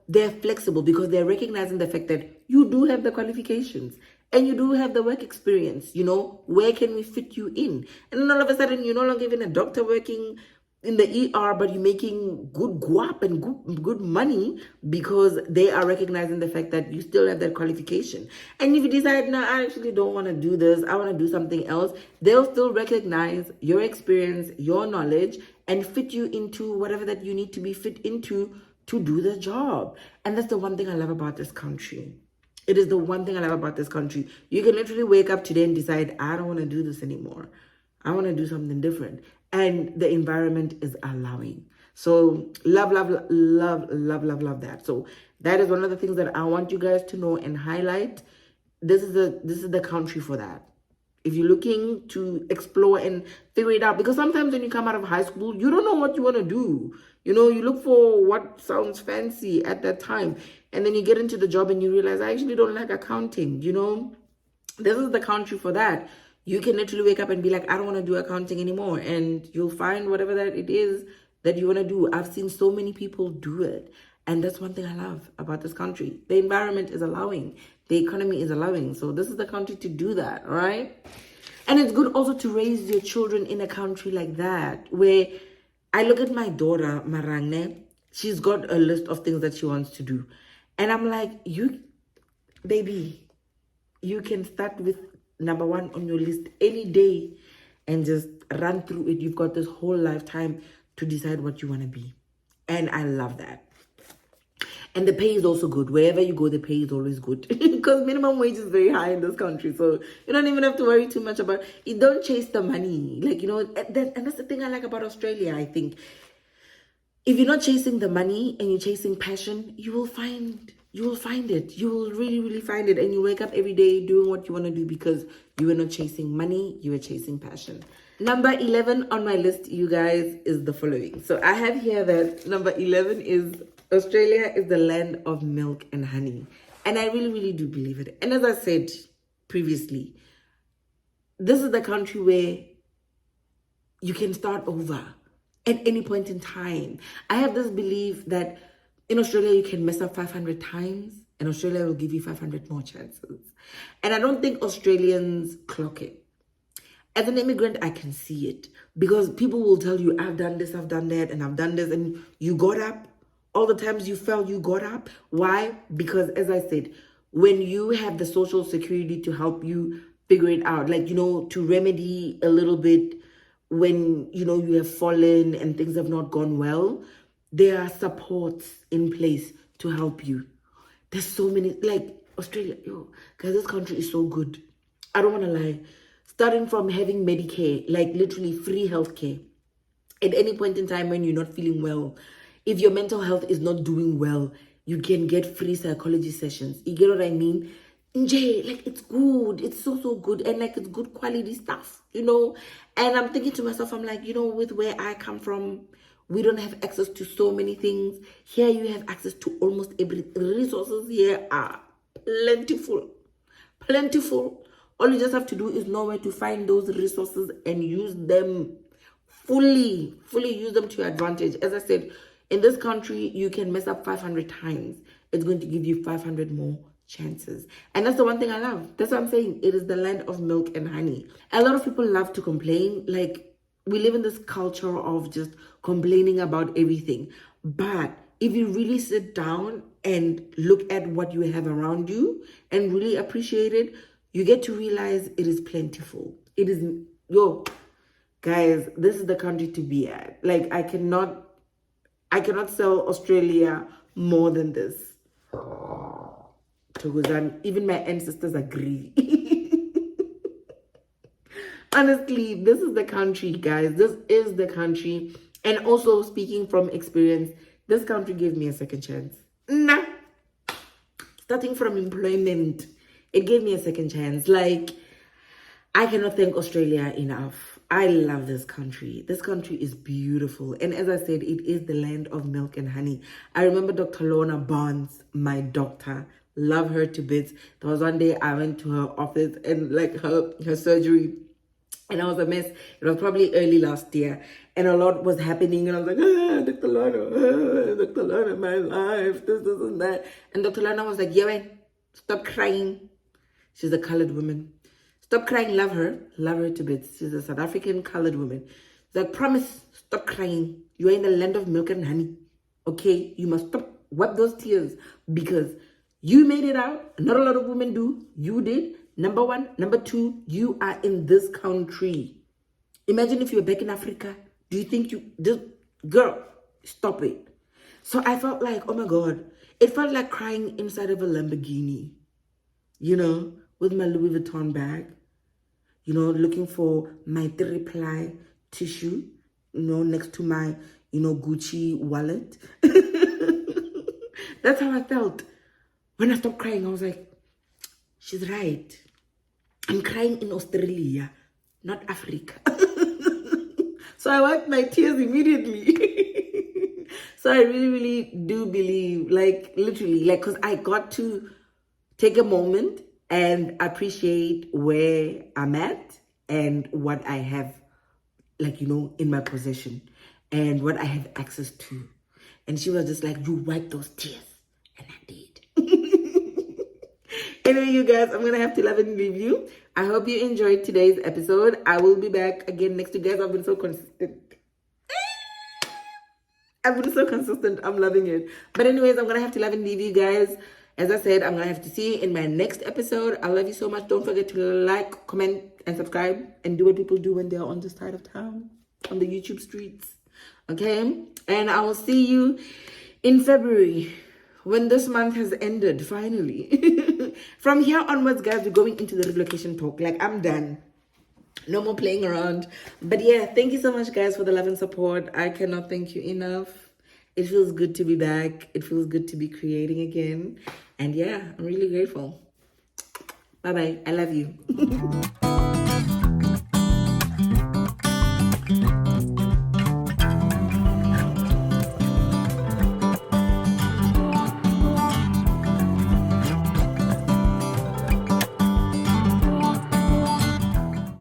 Speaker 1: They're flexible because they're recognizing the fact that you do have the qualifications and you do have the work experience, where can we fit you in? And then all of a sudden, you're no longer even a doctor working in the ER, but you're making good guap and good money because they are recognizing the fact that you still have that qualification. And if you decide, no, I actually don't want to do this, I want to do something else, they'll still recognize your experience, your knowledge, and fit you into whatever that you need to be fit into to do the job. And that's the one thing I love about this country. It is the one thing I love about this country. You can literally wake up today and decide, I don't want to do this anymore. I want to do something different. And the environment is allowing. So love that. So that is one of the things that I want you guys to know and highlight. This is the country for that. If you're looking to explore and figure it out, because sometimes when you come out of high school, you don't know what you want to do. You look for what sounds fancy at that time. And then you get into the job and you realize, I actually don't like accounting. This is the country for that. You can literally wake up and be like, I don't want to do accounting anymore. And you'll find whatever that it is that you want to do. I've seen so many people do it. And that's one thing I love about this country. The environment is allowing. The economy is allowing. So this is the country to do that, all right? And it's good also to raise your children in a country like that, where I look at my daughter, Marangne. She's got a list of things that she wants to do. And I'm like, baby, you can start with number 1 on your list any day and just run through it. You've got this whole lifetime to decide what you want to be. And I love that. And the pay is also good. Wherever you go, the pay is always good. Because minimum wage is very high in this country. So you don't even have to worry too much about it. You don't chase the money. And that's the thing I like about Australia, I think. If you're not chasing the money and you're chasing passion, you will find it. You will really, really find it. And you wake up every day doing what you want to do because you were not chasing money, you were chasing passion. Number 11 on my list, you guys, is the following. So I have here that number 11 is Australia is the land of milk and honey. And I really, really do believe it. And as I said previously, this is the country where you can start over at any point in time. I have this belief that in Australia, you can mess up 500 times, and Australia will give you 500 more chances. And I don't think Australians clock it. As an immigrant, I can see it. Because people will tell you, I've done this, I've done that, and I've done this, and you got up. All the times you fell, you got up. Why? Because, as I said, when you have the social security to help you figure it out, to remedy a little bit when, you have fallen and things have not gone well, there are supports in place to help you. There's so many, Australia, guys, this country is so good. I don't want to lie. Starting from having Medicare, literally free healthcare. At any point in time when you're not feeling well, if your mental health is not doing well, you can get free psychology sessions. You get what I mean? It's good. It's so good. And it's good quality stuff, And I'm thinking to myself, I'm like, with where I come from, we don't have access to so many things. Here you have access to almost every resources here are plentiful. All you just have to do is know where to find those resources and use them fully use them to your advantage. As I said, in this country, you can mess up 500 times. It's going to give you 500 more chances. And that's the one thing I love. That's what I'm saying. It is the land of milk and honey. A lot of people love to complain. We live in this culture of just complaining about everything. But if you really sit down and look at what you have around you and really appreciate it, you get to realize it is plentiful. It is, guys, this is the country to be at. I cannot sell Australia more than this. Even my ancestors agree. Honestly, this is the country, guys. This is the country. And also, speaking from experience, this country gave me a second chance. Starting from employment, it gave me a second chance. I cannot thank Australia enough. I love this country. This country is beautiful. And as I said, it is the land of milk and honey. I remember Dr. Lorna Barnes, my doctor. Love her to bits. There was one day I went to her office and her surgery. And I was a mess. It was probably early last year. And a lot was happening. And I was like, Dr. Lorna, my life, this and that. And Dr. Lorna was like, stop crying. She's a colored woman. Stop crying, love her to bits. She's a South African colored woman. She's like, promise, stop crying. You are in the land of milk and honey. Okay, you must stop, wipe those tears, because you made it out. Not a lot of women do. You did. Number one. Number two, you are in this country. Imagine if you were back in Africa. Do you think this girl, stop it. So I felt like, oh my God, it felt like crying inside of a Lamborghini, you know, with my Louis Vuitton bag, you know, looking for my 3-ply tissue, you know, next to my, you know, Gucci wallet. That's how I felt. When I stopped crying, I was like, she's right. I'm crying in Australia, not Africa. So I wiped my tears immediately. So I really, really do believe, like, literally, like, because I got to take a moment and appreciate where I'm at and what I have, like, you know, in my possession and what I have access to. And she was just like, you wipe those tears. And I did. Anyway, you guys, I'm going to have to love and leave you. I hope you enjoyed today's episode. I will be back again next week, guys. I've been so consistent. I'm loving it. But anyways, I'm going to have to love and leave you guys. As I said, I'm going to have to see you in my next episode. I love you so much. Don't forget to like, comment, and subscribe. And do what people do when they're on this side of town. On the YouTube streets. Okay? And I will see you in February. When this month has ended, finally. From here onwards, guys, we're going into the relocation talk. Like, I'm done. No more playing around. But yeah, thank you so much, guys, for the love and support. I cannot thank you enough. It feels good to be back. It feels good to be creating again. And yeah, I'm really grateful. Bye-bye. I love you.